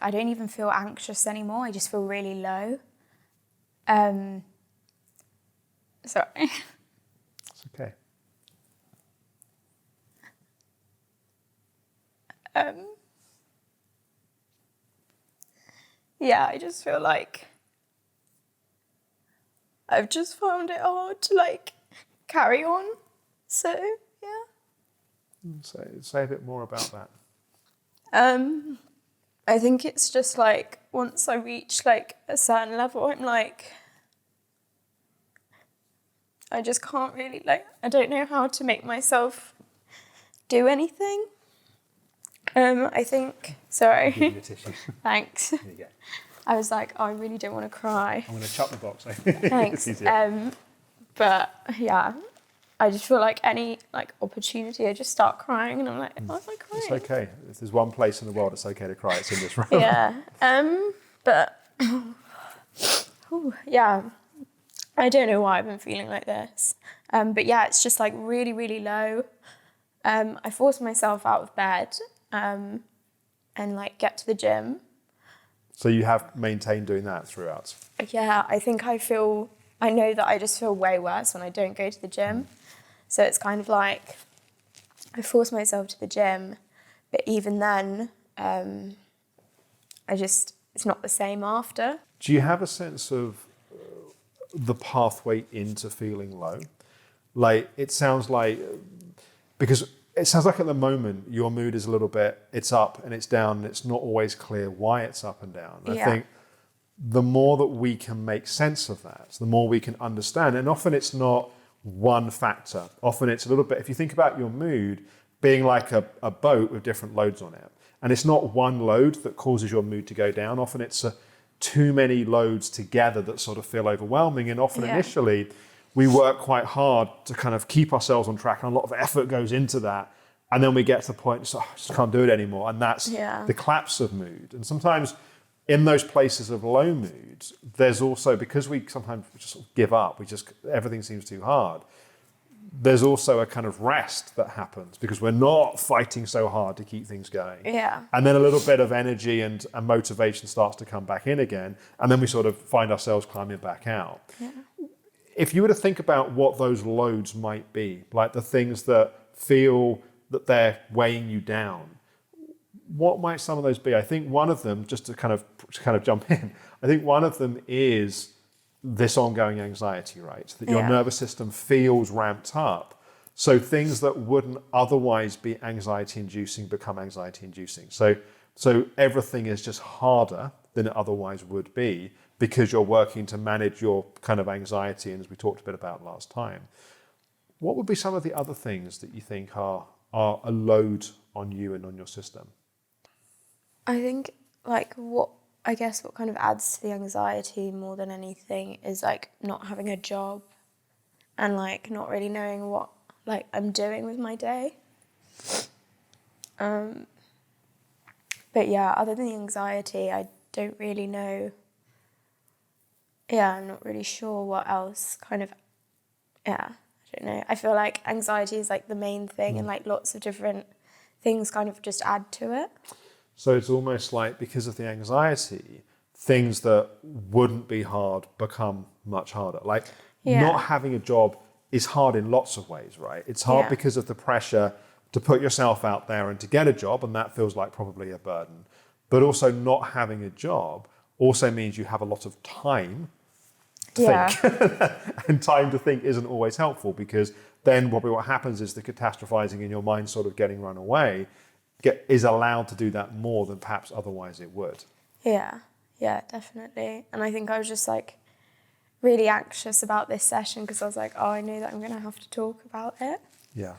I don't even feel anxious anymore. I just feel really low. Sorry. It's okay. Yeah, I just feel like I've just found it hard to like carry on. So, yeah. Say a bit more about that. I think it's just like once I reach like a certain level, I'm like, I just can't really like, I don't know how to make myself do anything. I think, sorry. I'll give you a tissue. Thanks. There you go. I was like, oh, I really don't want to cry. I'm going to chuck the box. Thanks. It's easier. But yeah, I just feel like any like opportunity, I just start crying, and I'm like, why am I crying? It's okay. If there's one place in the world it's okay to cry, it's in this room. Yeah. But yeah, I don't know why I've been feeling like this. But yeah, it's just like really, really low. I force myself out of bed and like get to the gym. So you have maintained doing that throughout? Yeah, I think I know that I just feel way worse when I don't go to the gym. So it's kind of like I force myself to the gym, but even then, it's not the same after. Do you have a sense of the pathway into feeling low? Like, it sounds like, because it sounds like at the moment your mood is a little bit, it's up and it's down, and it's not always clear why it's up and down. I think the more that we can make sense of that, the more we can understand. And often it's not one factor. Often it's a little bit, if you think about your mood being like a boat with different loads on it, and it's not one load that causes your mood to go down. Often it's too many loads together that sort of feel overwhelming. And often initially we work quite hard to kind of keep ourselves on track, and a lot of effort goes into that. And then we get to the point, I just can't do it anymore. And that's the collapse of mood. And sometimes in those places of low mood, there's also, because we sometimes just sort of give up, everything seems too hard. There's also a kind of rest that happens because we're not fighting so hard to keep things going. Yeah. And then a little bit of energy and motivation starts to come back in again. And then we sort of find ourselves climbing back out. Yeah. If you were to think about what those loads might be, like the things that feel that they're weighing you down, what might some of those be? I think one of them, just to kind of jump in, I think one of them is this ongoing anxiety, right? That your nervous system feels ramped up. So things that wouldn't otherwise be anxiety-inducing become anxiety-inducing. So everything is just harder than it otherwise would be because you're working to manage your kind of anxiety, and as we talked a bit about last time. What would be some of the other things that you think are a load on you and on your system? I think like what kind of adds to the anxiety more than anything is like not having a job and like not really knowing what like I'm doing with my day. But yeah, other than the anxiety, I don't really know. Yeah, I'm not really sure what else kind of, I don't know. I feel like anxiety is like the main thing and like lots of different things kind of just add to it. So it's almost like because of the anxiety, things that wouldn't be hard become much harder. Like not having a job is hard in lots of ways, right? It's hard because of the pressure to put yourself out there and to get a job, and that feels like probably a burden. But also not having a job also means you have a lot of time to think. And time to think isn't always helpful because then probably what happens is the catastrophizing in your mind sort of getting run away is allowed to do that more than perhaps otherwise it would. Yeah, definitely. And I think I was just like really anxious about this session because I was like, oh, I know that I'm going to have to talk about it. Yeah.